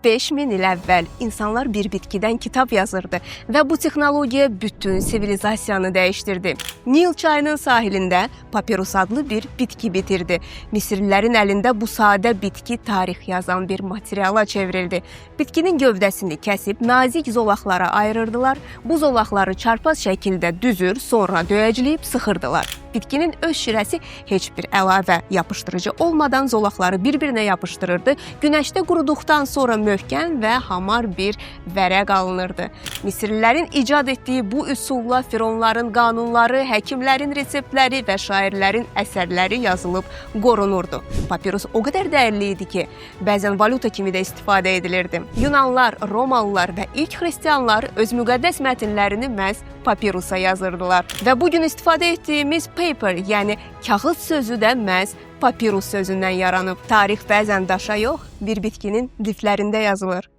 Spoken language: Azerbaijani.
5000 il əvvəl insanlar bir bitkidən kitab yazırdı və bu texnologiya bütün sivilizasiyanı dəyişdirdi. Nil çayının sahilində papirus adlı bir bitki bitirdi. Misirlilərin əlində bu sadə bitki tarix yazan bir materiala çevrildi. Bitkinin gövdəsini kəsib nazik zolaqlara ayırırdılar. Bu zolaqları çarpaz şəkildə düzür, sonra döyəcləyib sıxırdılar. Bitkinin öz şirəsi heç bir əlavə yapışdırıcı olmadan zolaqları bir-birinə yapışdırırdı. Günəşdə quruduqdan sonra möhkəm və hamar bir vərəq alınırdı. Misirlilərin icad etdiyi bu üsulla fironların qanunları, həkimlərin reseptləri və şairlərin əsərləri yazılıb qorunurdu. Papirus o qədər dəyərli idi ki, bəzən valyuta kimi də istifadə edilirdi. Yunanlar, Romalılar və ilk xristianlar öz müqəddəs mətnlərini məhz papirusa yazırdılar. Və bugün istifadə etdiyimiz paper, yəni kağız sözü də məhz papirus sözündən yaranıb. Tarix bəzən daşa yox, bir bitkinin liflərində yazılır.